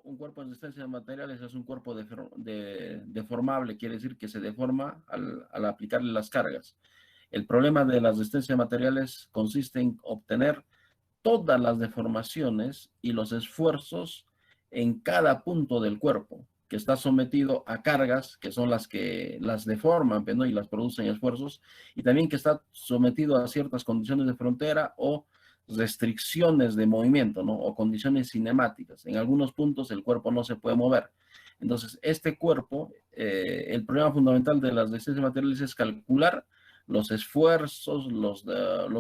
un cuerpo en resistencia de materiales es un cuerpo deformable, quiere decir que se deforma al aplicarle las cargas. El problema de la resistencia de materiales consiste en obtener todas las deformaciones y los esfuerzos en cada punto del cuerpo que está sometido a cargas que son las que las deforman, ¿no? Y las producen esfuerzos, y también que está sometido a ciertas condiciones de frontera o restricciones de movimiento, ¿no? O condiciones cinemáticas. En algunos puntos el cuerpo no se puede mover. Entonces, este cuerpo, el problema fundamental de las resistencias materiales es calcular los esfuerzos, los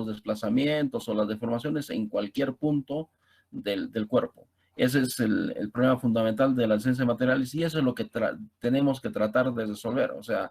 desplazamientos o las deformaciones en cualquier punto del cuerpo. Ese es el problema fundamental de las ciencias materiales, y eso es lo que tenemos que tratar de resolver. O sea,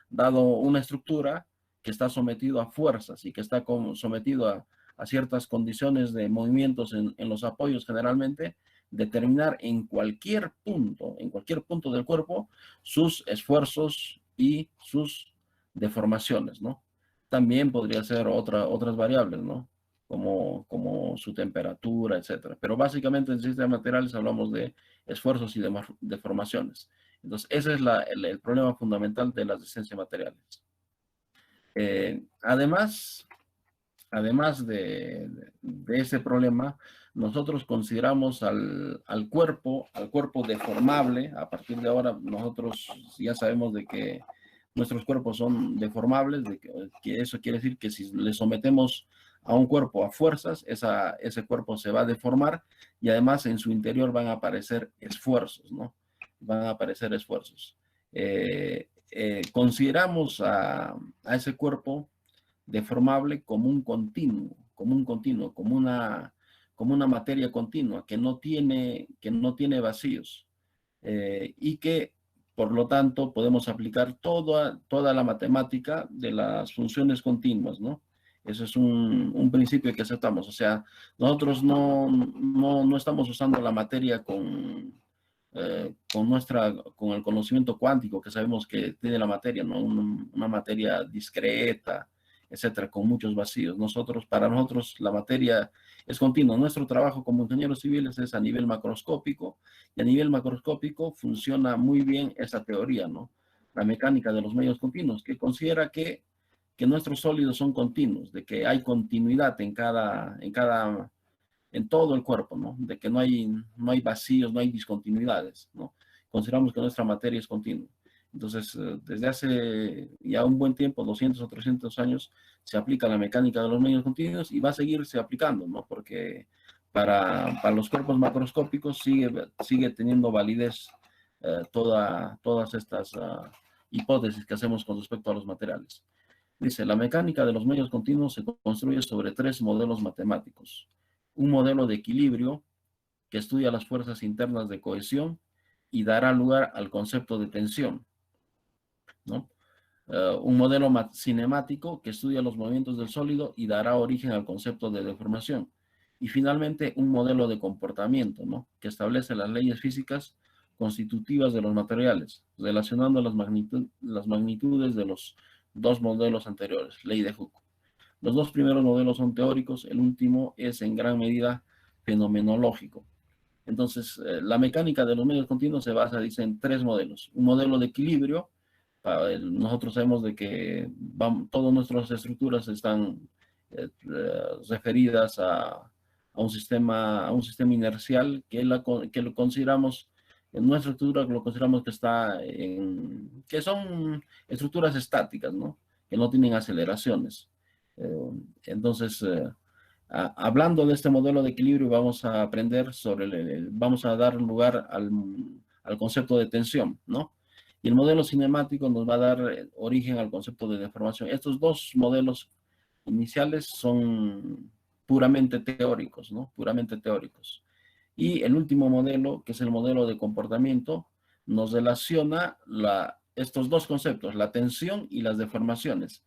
dado una estructura que está sometido a fuerzas y que está sometido a ciertas condiciones de movimientos en los apoyos generalmente, determinar en cualquier punto del cuerpo, sus esfuerzos y sus deformaciones, ¿no? También podría ser otras variables, ¿no? Como su temperatura, etcétera. Pero básicamente en sistemas materiales hablamos de esfuerzos y deformaciones. Entonces, ese es el problema fundamental de las resistencias materiales. Además de ese problema, nosotros consideramos al cuerpo deformable. A partir de ahora, nosotros ya sabemos de que nuestros cuerpos son deformables, que eso quiere decir que si le sometemos a un cuerpo a fuerzas, ese cuerpo se va a deformar, y además en su interior van a aparecer esfuerzos, ¿no? Van a aparecer esfuerzos. Consideramos a ese cuerpo deformable como un continuo, como una materia continua que no tiene vacíos, y que por lo tanto podemos aplicar toda la matemática de las funciones continuas, ¿no? Ese es un principio que aceptamos. O sea, nosotros no estamos usando la materia con el conocimiento cuántico que sabemos que tiene la materia, ¿no? Una materia discreta, etcétera, con muchos vacíos. Para nosotros la materia es continua. Nuestro trabajo como ingenieros civiles es a nivel macroscópico, y a nivel macroscópico funciona muy bien esa teoría, ¿no? La mecánica de los medios continuos, que considera que nuestros sólidos son continuos, de que hay continuidad en todo el cuerpo, ¿no? De que no hay vacíos, no hay discontinuidades, ¿no? Consideramos que nuestra materia es continua. Entonces, desde hace ya un buen tiempo, 200 o 300 años, se aplica la mecánica de los medios continuos, y va a seguirse aplicando, ¿no? Porque para los cuerpos macroscópicos sigue teniendo validez todas estas hipótesis que hacemos con respecto a los materiales. Dice, la mecánica de los medios continuos se construye sobre 3 modelos matemáticos. Un modelo de equilibrio que estudia las fuerzas internas de cohesión y dará lugar al concepto de tensión, ¿no? Un modelo cinemático que estudia los movimientos del sólido y dará origen al concepto de deformación. Y finalmente, un modelo de comportamiento, ¿no? Que establece las leyes físicas constitutivas de los materiales, relacionando las magnitudes de los 2 modelos anteriores, ley de Hooke. Los 2 primeros modelos son teóricos, el último es en gran medida fenomenológico. Entonces, la mecánica de los medios continuos se basa, dice, en 3 modelos. Un modelo de equilibrio. Nosotros sabemos de que todas nuestras estructuras están referidas a un sistema inercial que lo consideramos, en nuestra estructura lo consideramos que son estructuras estáticas, ¿no? Que no tienen aceleraciones. Entonces, hablando de este modelo de equilibrio, vamos a aprender vamos a dar lugar al concepto de tensión, ¿no? Y el modelo cinemático nos va a dar origen al concepto de deformación. Estos 2 modelos iniciales son puramente teóricos, ¿no? Puramente teóricos. Y el último modelo, que es el modelo de comportamiento, nos relaciona estos 2 conceptos, la tensión y las deformaciones.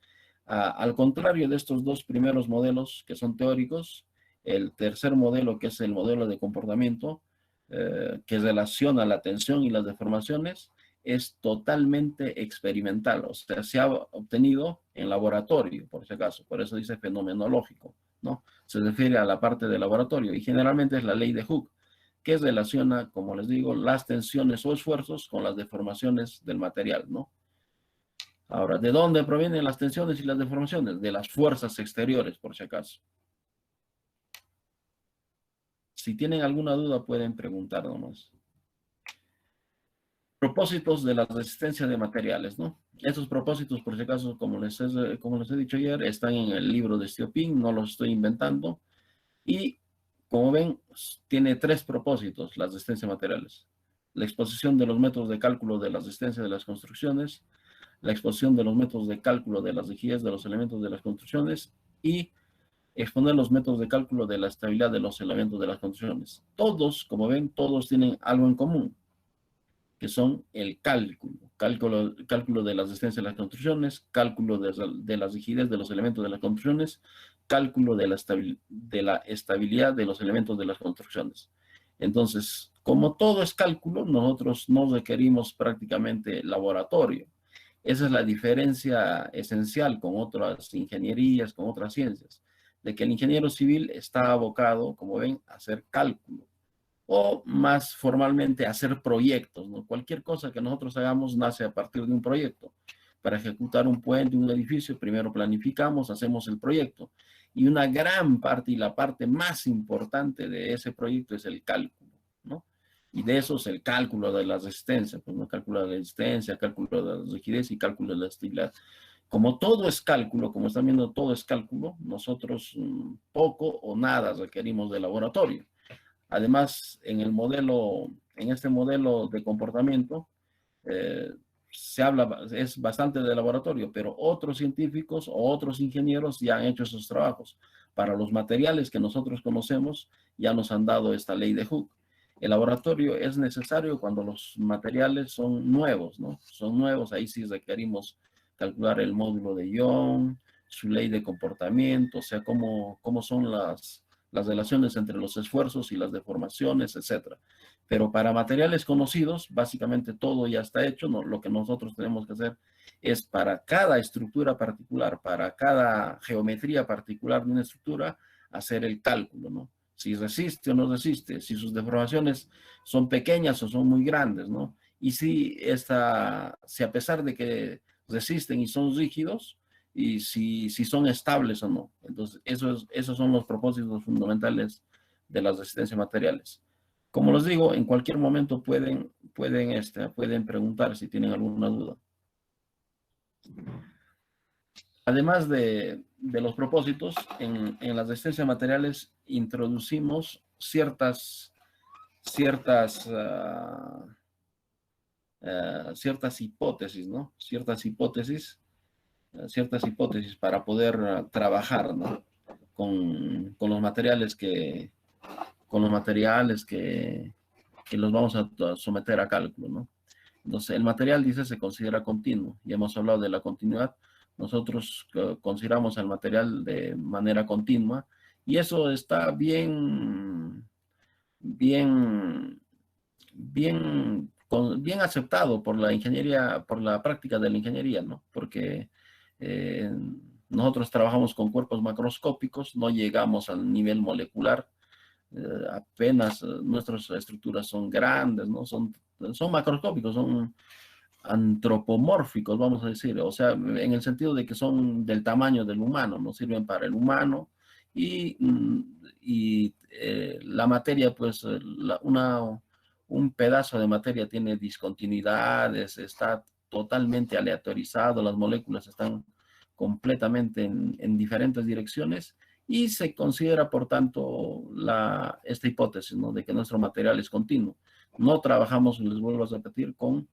Al contrario de estos 2 primeros modelos que son teóricos, el tercer modelo, que es el modelo de comportamiento, que relaciona la tensión y las deformaciones, es totalmente experimental. O sea, se ha obtenido en laboratorio, por si acaso. Por eso dice fenomenológico, ¿no? Se refiere a la parte de laboratorio, y generalmente es la ley de Hooke. que relaciona, como les digo, las tensiones o esfuerzos con las deformaciones del material, ¿no? Ahora, ¿de dónde provienen las tensiones y las deformaciones? De las fuerzas exteriores, por si acaso. Si tienen alguna duda, pueden preguntar nomás. Propósitos de la resistencia de materiales, ¿no? Esos propósitos, por si acaso, como les he dicho ayer, están en el libro de Stiopin, no los estoy inventando. Y, como ven, tiene 3 propósitos, la resistencia de materiales. La exposición de los métodos de cálculo de la resistencia de las construcciones, la exposición de los métodos de cálculo de las rigidez de los elementos de las construcciones y exponer los métodos de cálculo de la estabilidad de los elementos de las construcciones. Todos, como ven, todos tienen algo en común, que son el cálculo de la resistencia de las construcciones, cálculo de la rigidez de los elementos de las construcciones, cálculo de la estabilidad de los elementos de las construcciones. Entonces, como todo es cálculo, nosotros no requerimos prácticamente laboratorio. Esa es la diferencia esencial con otras ingenierías, con otras ciencias, de que el ingeniero civil está abocado, como ven, a hacer cálculo o más formalmente hacer proyectos, ¿no? Cualquier cosa que nosotros hagamos nace a partir de un proyecto. Para ejecutar un puente, un edificio, primero planificamos, hacemos el proyecto. Y una gran parte y la parte más importante de ese proyecto es el cálculo, ¿no? Y de eso es el cálculo de la resistencia, pues no cálculo de la resistencia, cálculo de la rigidez y cálculo de la estabilidad. Como todo es cálculo, como están viendo, todo es cálculo, nosotros poco o nada requerimos de laboratorio. Además, en este modelo de comportamiento, se habla, es bastante de laboratorio, pero otros científicos o otros ingenieros ya han hecho esos trabajos. Para los materiales que nosotros conocemos, ya nos han dado esta ley de Hooke. El laboratorio es necesario cuando los materiales son nuevos, ¿no? Son nuevos, ahí sí requerimos calcular el módulo de Young, su ley de comportamiento, o sea, cómo son las relaciones entre los esfuerzos y las deformaciones, etcétera. Pero para materiales conocidos, básicamente todo ya está hecho, ¿no? Lo que nosotros tenemos que hacer es para cada estructura particular, para cada geometría particular de una estructura, hacer el cálculo, ¿no? Si resiste o no resiste, si sus deformaciones son pequeñas o son muy grandes, ¿no? Y si a pesar de que resisten y son rígidos, y si son estables o no. Entonces, esos son los propósitos fundamentales de las resistencias materiales. Como les digo, en cualquier momento pueden preguntar si tienen alguna duda. Además de los propósitos, en las resistencias materiales introducimos ciertas hipótesis, ¿no? Ciertas hipótesis para poder trabajar, ¿no? con los materiales que los vamos a someter a cálculo, ¿no? Entonces, el material, dice, se considera continuo. Ya hemos hablado de la continuidad. Nosotros consideramos el material de manera continua y eso está bien aceptado por la ingeniería, por la práctica de la ingeniería, ¿no? Porque nosotros trabajamos con cuerpos macroscópicos, no llegamos al nivel molecular, apenas nuestras estructuras son grandes, ¿no? Son macroscópicos, son antropomórficos, vamos a decir, o sea, en el sentido de que son del tamaño del humano, no sirven para el humano y la materia, pues, un pedazo de materia tiene discontinuidades, está totalmente aleatorizado, las moléculas están completamente en diferentes direcciones y se considera, por tanto, esta hipótesis, ¿no? De que nuestro material es continuo. No trabajamos, les vuelvo a repetir, con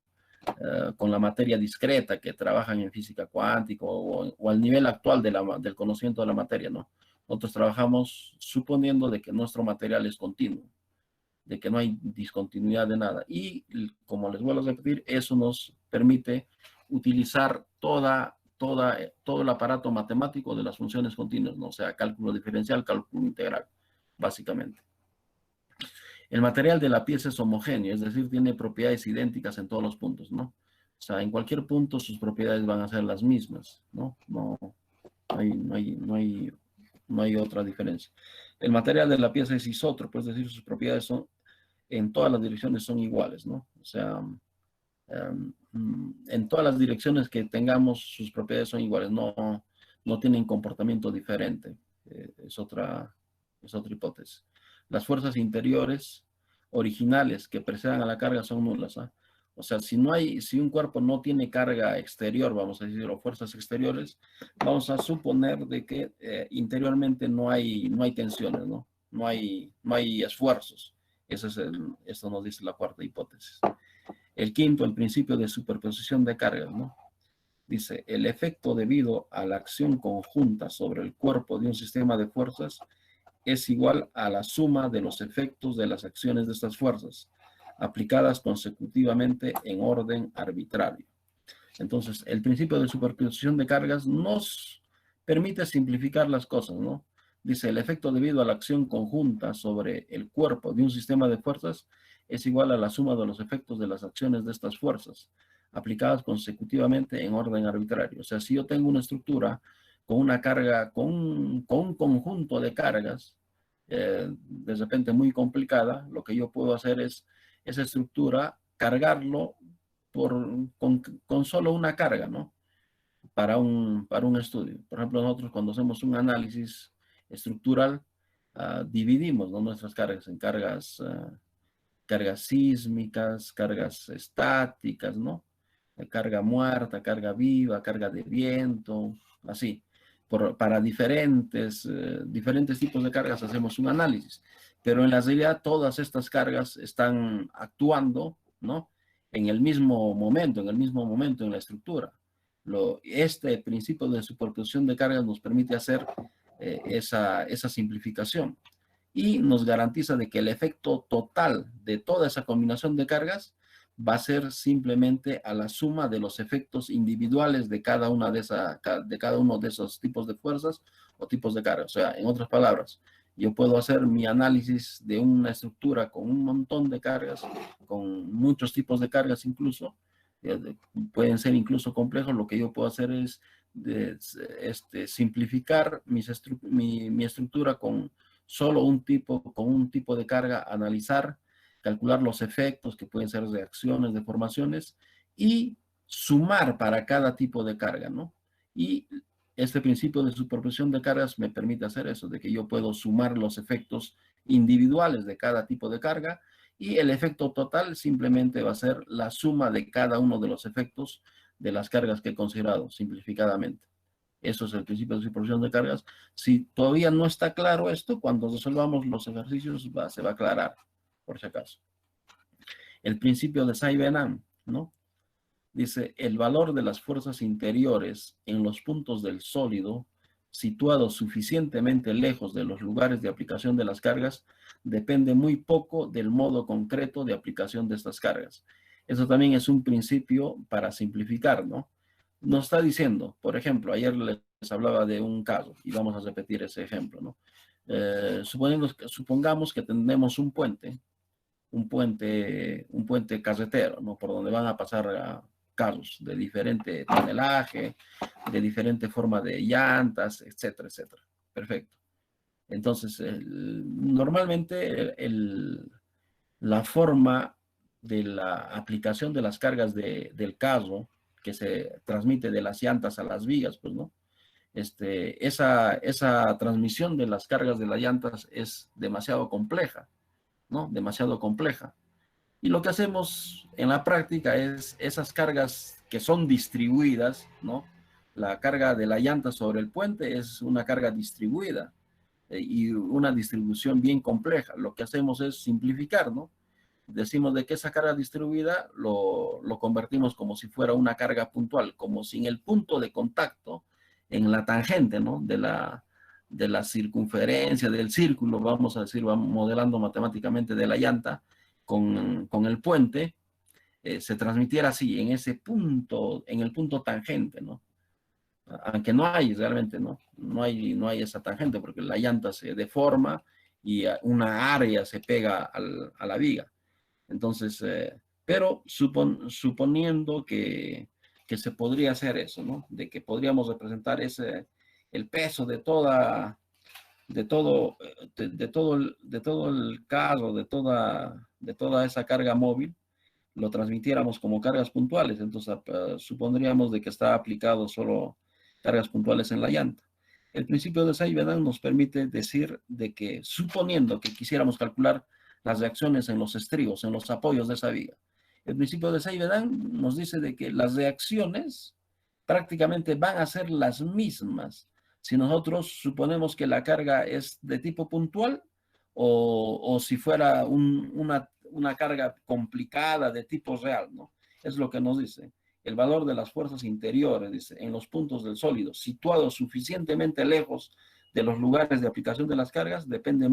la materia discreta que trabajan en física cuántica o al nivel actual del conocimiento de la materia, ¿no? Nosotros trabajamos suponiendo de que nuestro material es continuo, de que no hay discontinuidad de nada. Y como les vuelvo a repetir, eso nos permite utilizar todo el aparato matemático de las funciones continuas, ¿no? O sea, cálculo diferencial, cálculo integral, básicamente. El material de la pieza es homogéneo, es decir, tiene propiedades idénticas en todos los puntos, ¿no? O sea, en cualquier punto sus propiedades van a ser las mismas, ¿no? No hay otra diferencia. El material de la pieza es isótropo, es decir, sus propiedades son en todas las direcciones son iguales, ¿no? O sea, en todas las direcciones que tengamos, sus propiedades son iguales, no tienen comportamiento diferente. Es otra hipótesis. Las fuerzas interiores originales que precedan a la carga son nulas, ¿ah? O sea, si un cuerpo no tiene carga exterior, vamos a decir, o fuerzas exteriores, vamos a suponer de que interiormente no hay tensiones, ¿no? No hay esfuerzos. Esto nos dice la cuarta hipótesis. El quinto, el principio de superposición de cargas, ¿no? Dice, el efecto debido a la acción conjunta sobre el cuerpo de un sistema de fuerzas es igual a la suma de los efectos de las acciones de estas fuerzas, aplicadas consecutivamente en orden arbitrario. Entonces, el principio de superposición de cargas nos permite simplificar las cosas, ¿no? Dice, el efecto debido a la acción conjunta sobre el cuerpo de un sistema de fuerzas es igual a la suma de los efectos de las acciones de estas fuerzas, aplicadas consecutivamente en orden arbitrario. O sea, si yo tengo una estructura con una carga, con un conjunto de cargas, de repente muy complicada, lo que yo puedo hacer es esa estructura, cargarlo con solo una carga, ¿no? Para un estudio. Por ejemplo, nosotros cuando hacemos un análisis estructural, dividimos, ¿no?, nuestras cargas en cargas sísmicas, cargas estáticas, ¿no? Carga muerta, carga viva, carga de viento, así. Para diferentes tipos de cargas hacemos un análisis, pero en la realidad todas estas cargas están actuando, ¿no?, en el mismo momento en la estructura. Este principio de superposición de cargas nos permite hacer esa simplificación y nos garantiza de que el efecto total de toda esa combinación de cargas va a ser simplemente a la suma de los efectos individuales de cada uno de esos tipos de fuerzas o tipos de cargas. O sea, en otras palabras, yo puedo hacer mi análisis de una estructura con un montón de cargas, con muchos tipos de cargas incluso, pueden ser incluso complejos. Lo que yo puedo hacer es simplificar mi estructura con solo con un tipo de carga, analizar, calcular los efectos que pueden ser reacciones, deformaciones y sumar para cada tipo de carga, ¿no? Y este principio de superposición de cargas me permite hacer eso, de que yo puedo sumar los efectos individuales de cada tipo de carga y el efecto total simplemente va a ser la suma de cada uno de los efectos de las cargas que he considerado, simplificadamente. Eso es el principio de superposición de cargas. Si todavía no está claro esto, cuando resolvamos los ejercicios se va a aclarar, por si acaso. El principio de Saibenan, ¿no? Dice, el valor de las fuerzas interiores en los puntos del sólido, situados suficientemente lejos de los lugares de aplicación de las cargas, depende muy poco del modo concreto de aplicación de estas cargas. Eso también es un principio para simplificar, ¿no? Nos está diciendo, por ejemplo, ayer les hablaba de un caso, y vamos a repetir ese ejemplo, ¿no? Supongamos que tenemos un puente carretero, ¿no?, por donde van a pasar carros de diferente tonelaje, de diferente forma de llantas, etcétera, etcétera. Perfecto. Entonces, normalmente la forma de la aplicación de las cargas del carro que se transmite de las llantas a las vigas, pues, ¿no? Esa transmisión de las cargas de las llantas es demasiado compleja, ¿no? Demasiado compleja. Y lo que hacemos en la práctica es esas cargas que son distribuidas, ¿no? La carga de la llanta sobre el puente es una carga distribuida y una distribución bien compleja. Lo que hacemos es simplificar, ¿no? Decimos de que esa carga distribuida lo convertimos como si fuera una carga puntual, como si en el punto de contacto, en la tangente, ¿no?, de la circunferencia del círculo, vamos a decir, vamos modelando matemáticamente de la llanta con el puente, se transmitiera así, en ese punto, en el punto tangente, ¿no? Aunque no hay realmente, ¿no? No hay esa tangente porque la llanta se deforma y una área se pega a la viga. Entonces, pero suponiendo que se podría hacer eso, ¿no? De que podríamos representar el peso de todo el carro, de toda de toda esa carga móvil, lo transmitiéramos como cargas puntuales, entonces supondríamos de que está aplicado solo cargas puntuales en la llanta. El principio de Seiberman nos permite decir de que, suponiendo que quisiéramos calcular las reacciones en los estribos, en los apoyos de esa viga, el principio de Seiberman nos dice de que las reacciones prácticamente van a ser las mismas si nosotros suponemos que la carga es de tipo puntual o si fuera una carga complicada de tipo real, ¿no? Es lo que nos dice. El valor de las fuerzas interiores, dice, en los puntos del sólido, situados suficientemente lejos de los lugares de aplicación de las cargas, depende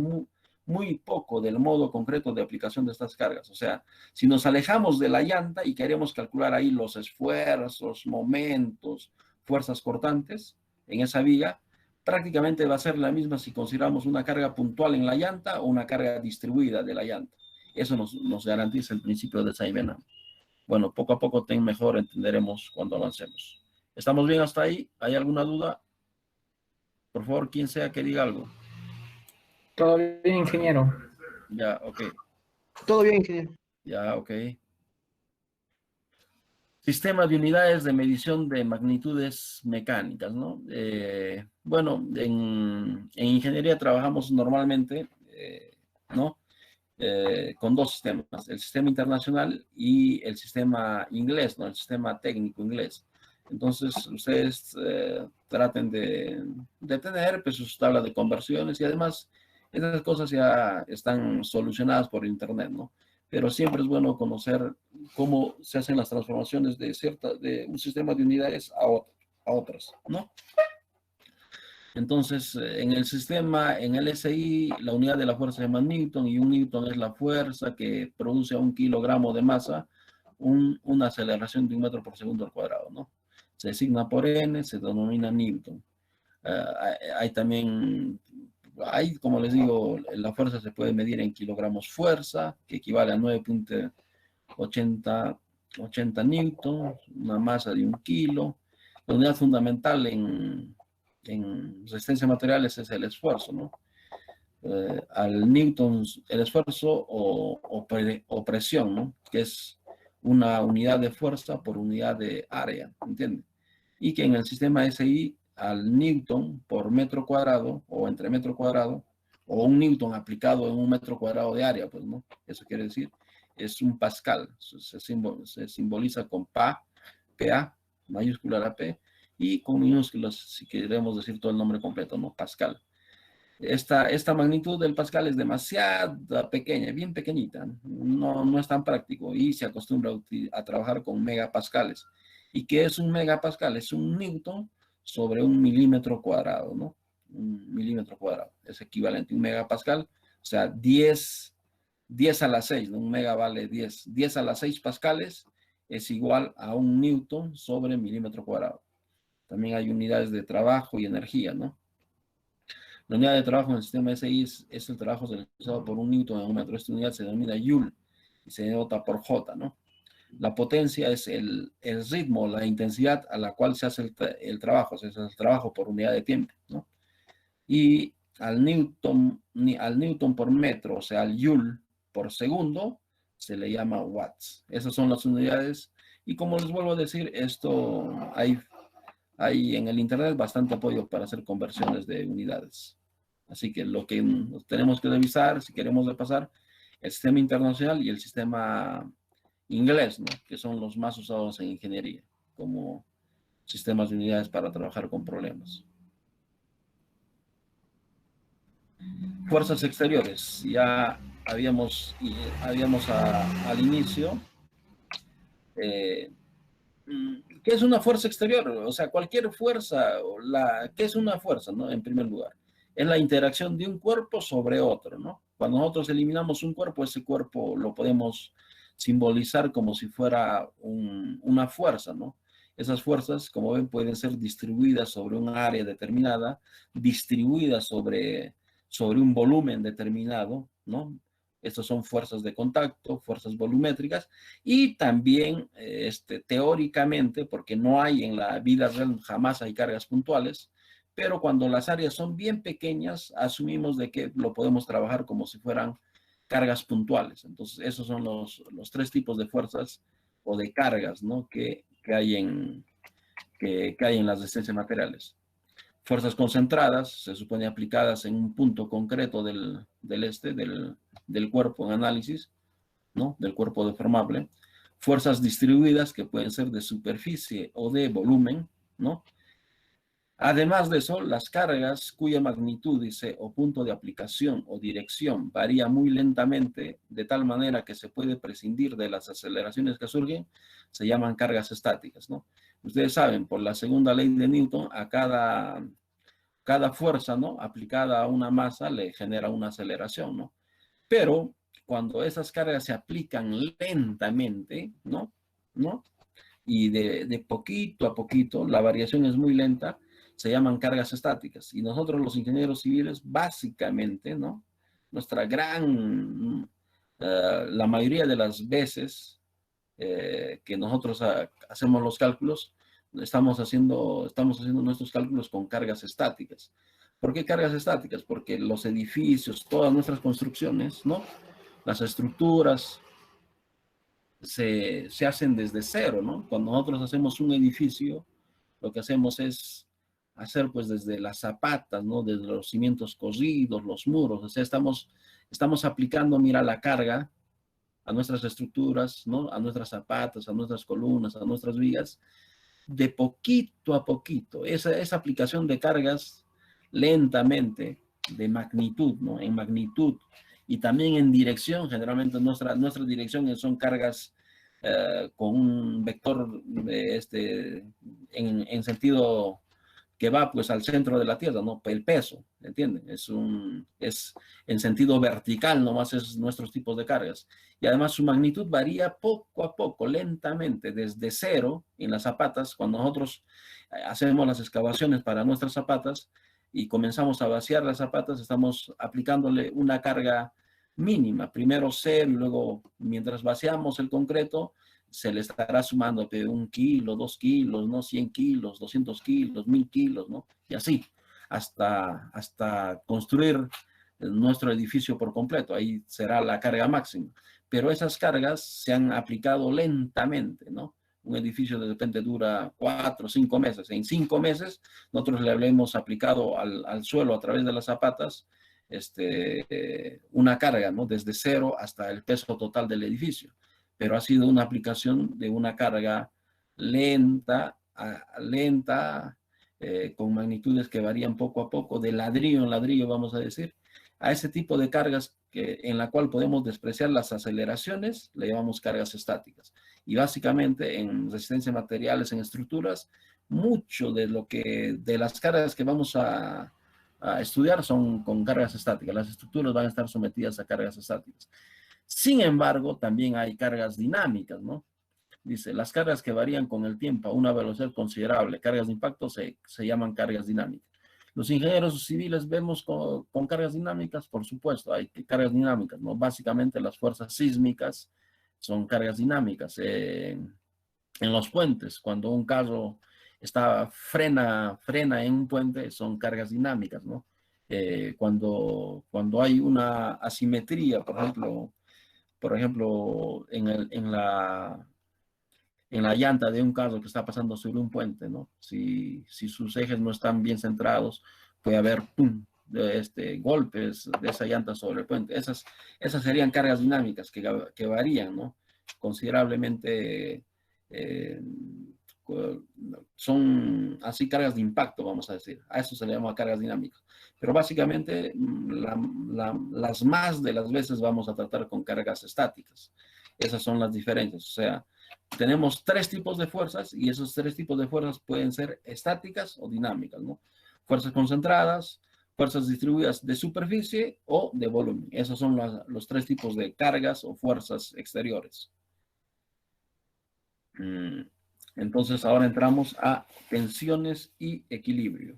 muy poco del modo concreto de aplicación de estas cargas. O sea, si nos alejamos de la llanta y queremos calcular ahí los esfuerzos, momentos, fuerzas cortantes en esa viga, prácticamente va a ser la misma si consideramos una carga puntual en la llanta o una carga distribuida de la llanta. Eso nos garantiza el principio de Seiberman. Bueno, poco a poco mejor entenderemos cuando avancemos. ¿Estamos bien hasta ahí? ¿Hay alguna duda? Por favor, quien sea que diga algo. Todo bien, ingeniero. Ya, ok. Todo bien, ingeniero. Ya, ok. Sistema de unidades de medición de magnitudes mecánicas, ¿no? Bueno, en ingeniería trabajamos normalmente, ¿no? Con dos sistemas, el sistema internacional y el sistema inglés, ¿no? El sistema técnico inglés. Entonces, ustedes traten de tener pues, sus tablas de conversiones y además esas cosas ya están solucionadas por internet, ¿no? Pero siempre es bueno conocer cómo se hacen las transformaciones de un sistema de unidades a otras, ¿no? Entonces, en el sistema, en el SI, la unidad de la fuerza se llama Newton y un Newton es la fuerza que produce a 1 kilogramo de masa una aceleración de 1 metro por segundo al cuadrado, ¿no? Se designa por N, se denomina Newton. Hay también, como les digo, la fuerza se puede medir en kilogramos fuerza, que equivale a 9.80 Newton, una masa de 1 kilo. La unidad fundamental en resistencia a materiales es el esfuerzo, ¿no? Al Newton, el esfuerzo o presión, ¿no? Que es una unidad de fuerza por unidad de área, ¿entiendes? Y que en el sistema SI, al Newton por metro cuadrado o entre metro cuadrado, o un Newton aplicado en 1 metro cuadrado de área, pues, ¿no? Eso quiere decir, es un pascal, se simboliza con PA, mayúscula la P, y con minúsculas, si queremos decir todo el nombre completo, ¿no? Pascal. Esta magnitud del pascal es demasiado pequeña, bien pequeñita, no es tan práctico y se acostumbra a trabajar con megapascales. ¿Y qué es un megapascal? Es un newton sobre 1 milímetro cuadrado, ¿no? 1 milímetro cuadrado es equivalente a un megapascal, o sea, 10 a la 6, ¿no? Un mega vale 10 a la 6 pascales es igual a 1 newton sobre milímetro cuadrado. También hay unidades de trabajo y energía, ¿no? La unidad de trabajo en el sistema SI es el trabajo realizado por 1 newton en 1 metro. Esta unidad se denomina joule y se denota por J, ¿no? La potencia es el ritmo, la intensidad a la cual se hace el trabajo, o sea, es el trabajo por unidad de tiempo, ¿no? Y al newton por metro, o sea, al joule por segundo, se le llama watts. Esas son las unidades. Y como les vuelvo a decir, esto hay en el internet bastante apoyo para hacer conversiones de unidades. Así que lo que tenemos que revisar, si queremos repasar, el sistema internacional y el sistema inglés, ¿no? Que son los más usados en ingeniería, como sistemas de unidades para trabajar con problemas. Fuerzas exteriores, ya habíamos al inicio, ¿qué es una fuerza exterior? O sea, cualquier fuerza, ¿qué es una fuerza, no? En primer lugar, es la interacción de un cuerpo sobre otro, ¿no? Cuando nosotros eliminamos un cuerpo, ese cuerpo lo podemos simbolizar como si fuera una fuerza, ¿no? Esas fuerzas, como ven, pueden ser distribuidas sobre un área determinada, distribuidas sobre un volumen determinado, ¿no? Estas son fuerzas de contacto, fuerzas volumétricas, y también teóricamente, porque no hay en la vida real, jamás hay cargas puntuales, pero cuando las áreas son bien pequeñas, asumimos de que lo podemos trabajar como si fueran cargas puntuales. Entonces, esos son los tres tipos de fuerzas o de cargas, ¿no? que hay en las resistencias materiales. Fuerzas concentradas, se supone aplicadas en un punto concreto del cuerpo en análisis, ¿no? Del cuerpo deformable. Fuerzas distribuidas, que pueden ser de superficie o de volumen, ¿no? Además de eso, las cargas cuya magnitud, dice, o punto de aplicación o dirección varía muy lentamente, de tal manera que se puede prescindir de las aceleraciones que surgen, se llaman cargas estáticas, ¿no? Ustedes saben, por la segunda ley de Newton, a cada fuerza, ¿no? Aplicada a una masa le genera una aceleración, ¿no? Pero cuando esas cargas se aplican lentamente, ¿no? Y de poquito a poquito, la variación es muy lenta, se llaman cargas estáticas. Y nosotros los ingenieros civiles, básicamente, ¿no? La mayoría de las veces que nosotros hacemos los cálculos, estamos haciendo nuestros cálculos con cargas estáticas. ¿Por qué cargas estáticas? Porque los edificios, todas nuestras construcciones, ¿no? Las estructuras se hacen desde cero, ¿no? Cuando nosotros hacemos un edificio, lo que hacemos es hacer pues desde las zapatas, ¿no? Desde los cimientos cocidos, los muros, o sea, estamos aplicando, mira, la carga a nuestras estructuras, ¿no? A nuestras zapatas, a nuestras columnas, a nuestras vigas, de poquito a poquito. Esa aplicación de cargas lentamente, de magnitud, ¿no? En magnitud y también en dirección. Generalmente nuestra dirección son cargas con un vector en sentido que va pues al centro de la Tierra, ¿no? El peso, ¿entienden? Es en sentido vertical, nomás es nuestros tipos de cargas. Y además su magnitud varía poco a poco, lentamente, desde cero en las zapatas. Cuando nosotros hacemos las excavaciones para nuestras zapatas y comenzamos a vaciar las zapatas, estamos aplicándole una carga mínima, primero cero y luego mientras vaciamos el concreto, se le estará sumando 1 kilo, 2 kilos, ¿no? 100 kilos, 200 kilos, 1000 kilos, ¿no? Y así, hasta construir nuestro edificio por completo. Ahí será la carga máxima. Pero esas cargas se han aplicado lentamente, ¿no? Un edificio de repente dura 4 o 5 meses. En 5 meses nosotros le habremos aplicado al suelo a través de las zapatas una carga, ¿no? Desde cero hasta el peso total del edificio. Pero ha sido una aplicación de una carga lenta, con magnitudes que varían poco a poco, de ladrillo en ladrillo, vamos a decir, a ese tipo de cargas en la cual podemos despreciar las aceleraciones, le llamamos cargas estáticas. Y básicamente en resistencia a materiales, en estructuras, mucho de las cargas que vamos a estudiar son con cargas estáticas. Las estructuras van a estar sometidas a cargas estáticas. Sin embargo, también hay cargas dinámicas, ¿no? Dice, las cargas que varían con el tiempo a una velocidad considerable, cargas de impacto, se llaman cargas dinámicas. Los ingenieros civiles vemos con cargas dinámicas, por supuesto, hay cargas dinámicas, ¿no? Básicamente las fuerzas sísmicas son cargas dinámicas. En los puentes, cuando un carro frena en un puente, son cargas dinámicas, ¿no? Cuando hay una asimetría, por ejemplo, en la llanta de un carro que está pasando sobre un puente, ¿no? Si sus ejes no están bien centrados, puede haber ¡pum! Golpes de esa llanta sobre el puente. Esas serían cargas dinámicas que varían, ¿no? Considerablemente. Son así cargas de impacto, vamos a decir. A eso se le llama cargas dinámicas. Pero básicamente las más de las veces vamos a tratar con cargas estáticas. Esas son las diferencias. O sea, tenemos 3 tipos de fuerzas y esos 3 tipos de fuerzas pueden ser estáticas o dinámicas, ¿no? Fuerzas concentradas, fuerzas distribuidas de superficie o de volumen. Esos son los 3 tipos de cargas o fuerzas exteriores. Entonces ahora entramos a tensiones y equilibrio.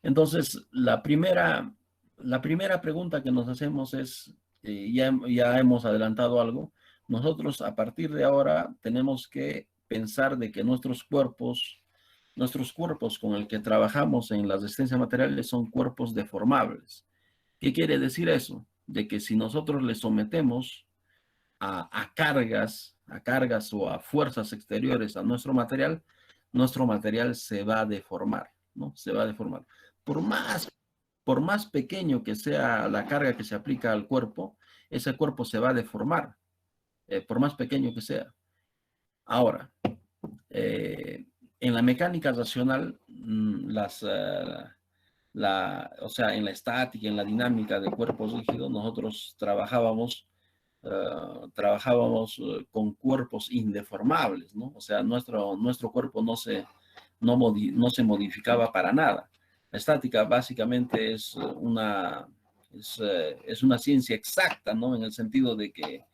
Entonces la primera pregunta que nos hacemos es, ya hemos adelantado algo, nosotros a partir de ahora tenemos que pensar de que nuestros cuerpos con el que trabajamos en las resistencias materiales son cuerpos deformables. ¿Qué quiere decir eso? De que si nosotros le sometemos a cargas o a fuerzas exteriores a nuestro material se va a deformar, ¿no? Se va a deformar. Por más pequeño que sea la carga que se aplica al cuerpo, ese cuerpo se va a deformar, por más pequeño que sea. Ahora, en la mecánica racional, o sea, en la estática, en la dinámica de cuerpos rígidos, nosotros trabajábamos con cuerpos indeformables, ¿no? O sea, nuestro cuerpo no se modificaba para nada. La estática básicamente es una ciencia exacta, ¿no? En el sentido de que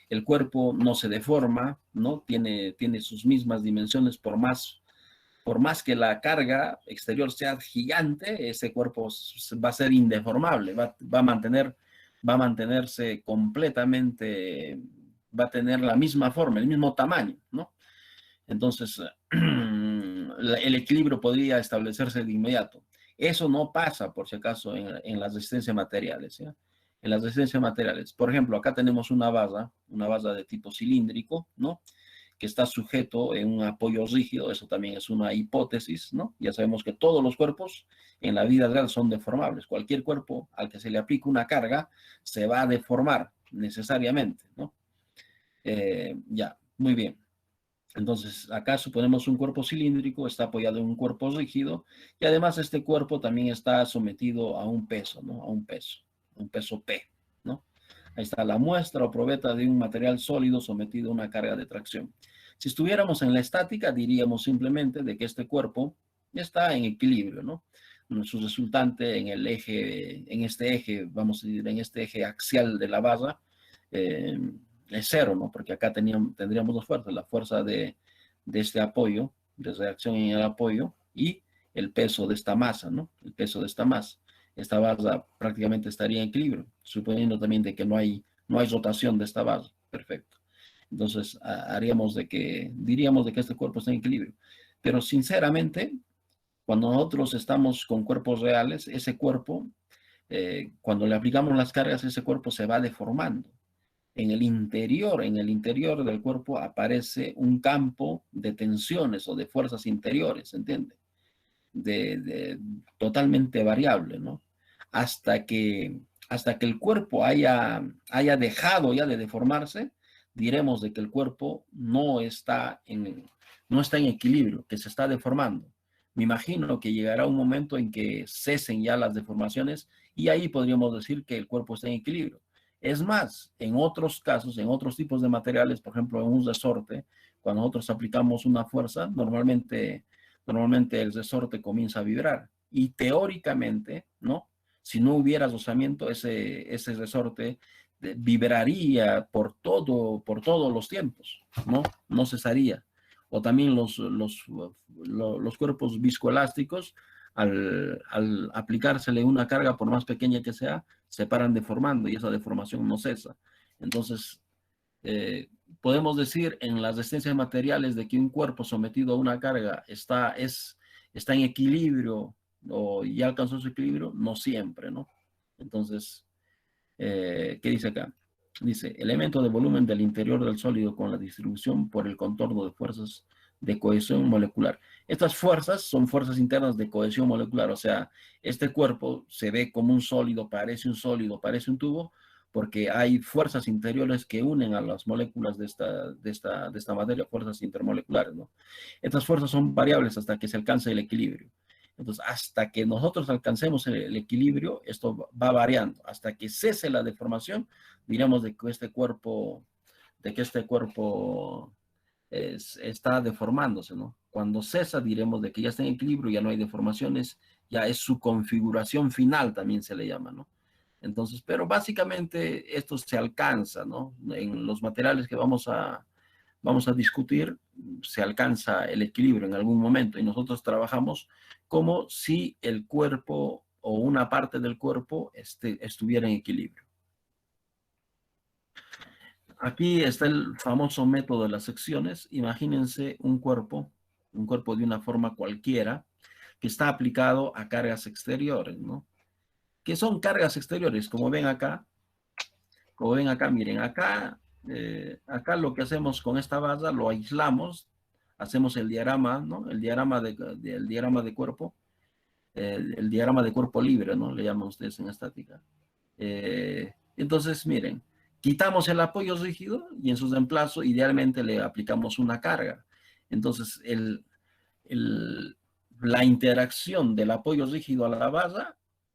el cuerpo no se deforma, ¿no? Tiene sus mismas dimensiones por más que la carga exterior sea gigante, ese cuerpo va a ser indeformable, va a mantenerse completamente, va a tener la misma forma, el mismo tamaño, ¿no? Entonces, el equilibrio podría establecerse de inmediato. Eso no pasa, por si acaso, en las resistencias materiales, ¿ya? En las resistencias materiales. Por ejemplo, acá tenemos una base de tipo cilíndrico, ¿no? Que está sujeto en un apoyo rígido, eso también es una hipótesis, ¿no? Ya sabemos que todos los cuerpos en la vida real son deformables. Cualquier cuerpo al que se le aplique una carga se va a deformar necesariamente, ¿no? Ya, muy bien. Entonces, acá suponemos un cuerpo cilíndrico, está apoyado en un cuerpo rígido, y además este cuerpo también está sometido a un peso, ¿no? A un peso P, ¿no? Ahí está la muestra o probeta de un material sólido sometido a una carga de tracción. Si estuviéramos en la estática, diríamos simplemente de que este cuerpo está en equilibrio, ¿no? Su resultante en este eje, vamos a decir, en este eje axial de la barra, es cero, ¿no? Porque acá tendríamos dos fuerzas, la fuerza de este apoyo, de reacción en el apoyo, y el peso de esta masa, ¿no? El peso de esta masa. Esta barra prácticamente estaría en equilibrio, suponiendo también de que no hay rotación de esta barra. Perfecto. Entonces, diríamos de que este cuerpo está en equilibrio. Pero sinceramente, cuando nosotros estamos con cuerpos reales, ese cuerpo, cuando le aplicamos las cargas, ese cuerpo se va deformando. En el interior del cuerpo aparece un campo de tensiones o de fuerzas interiores, ¿entiende? Totalmente variable, ¿no? Hasta que el cuerpo haya dejado ya de deformarse, diremos de que el cuerpo no está en equilibrio, que se está deformando. Me imagino que llegará un momento en que cesen ya las deformaciones y ahí podríamos decir que el cuerpo está en equilibrio. Es más, en otros casos, en otros tipos de materiales, por ejemplo, en un resorte, cuando nosotros aplicamos una fuerza, normalmente el resorte comienza a vibrar. Y teóricamente, ¿no? Si no hubiera rozamiento, ese resorte vibraría por todos los tiempos, ¿no? No cesaría. O también los cuerpos viscoelásticos, al aplicársele una carga, por más pequeña que sea, se paran deformando y esa deformación no cesa. Entonces, podemos decir en las resistencias materiales de que un cuerpo sometido a una carga está en equilibrio o ya alcanzó su equilibrio, no siempre, ¿no? Entonces, ¿qué dice acá? Dice, elemento de volumen del interior del sólido con la distribución por el contorno de fuerzas de cohesión molecular. Estas fuerzas son fuerzas internas de cohesión molecular, o sea, este cuerpo se ve como un sólido, parece un tubo, porque hay fuerzas interiores que unen a las moléculas de esta materia, fuerzas intermoleculares, ¿no? Estas fuerzas son variables hasta que se alcance el equilibrio. Entonces, hasta que nosotros alcancemos el equilibrio, esto va variando. Hasta que cese la deformación, diremos de que este cuerpo está deformándose, ¿no? Cuando cesa, diremos de que ya está en equilibrio, ya no hay deformaciones, ya es su configuración final, también se le llama, ¿no? Entonces, pero básicamente esto se alcanza, ¿no? En los materiales que vamos a discutir, se alcanza el equilibrio en algún momento y nosotros trabajamos como si el cuerpo o una parte del cuerpo estuviera en equilibrio. Aquí está el famoso método de las secciones. Imagínense un cuerpo de una forma cualquiera que está aplicado a cargas exteriores, ¿no? que son cargas exteriores, como ven acá. Como ven acá, miren, acá, acá lo que hacemos con esta base, lo aislamos, hacemos el diagrama, ¿no? El diagrama el diagrama de cuerpo, el diagrama de cuerpo libre, ¿no? Le llaman ustedes en estática. Entonces, miren, quitamos el apoyo rígido y en su reemplazo, idealmente, le aplicamos una carga. Entonces, la interacción del apoyo rígido a la base,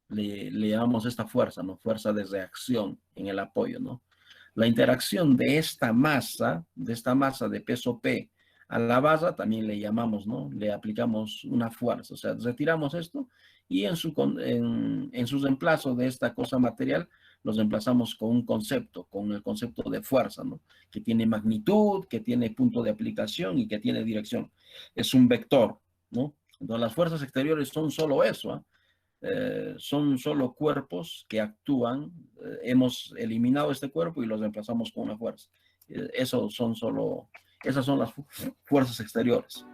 le llamamos esta fuerza, ¿no? Fuerza de reacción en el apoyo, ¿no? La interacción de esta masa de peso P a la base también le llamamos, ¿no? Le aplicamos una fuerza, o sea, retiramos esto y en su reemplazo de esta cosa material, los reemplazamos con un concepto, con el concepto de fuerza, ¿no? Que tiene magnitud, que tiene punto de aplicación y que tiene dirección. Es un vector, ¿no? Entonces, las fuerzas exteriores son solo eso, son solo cuerpos que actúan. Hemos eliminado este cuerpo y los reemplazamos con una fuerza. Esas son las fuerzas exteriores.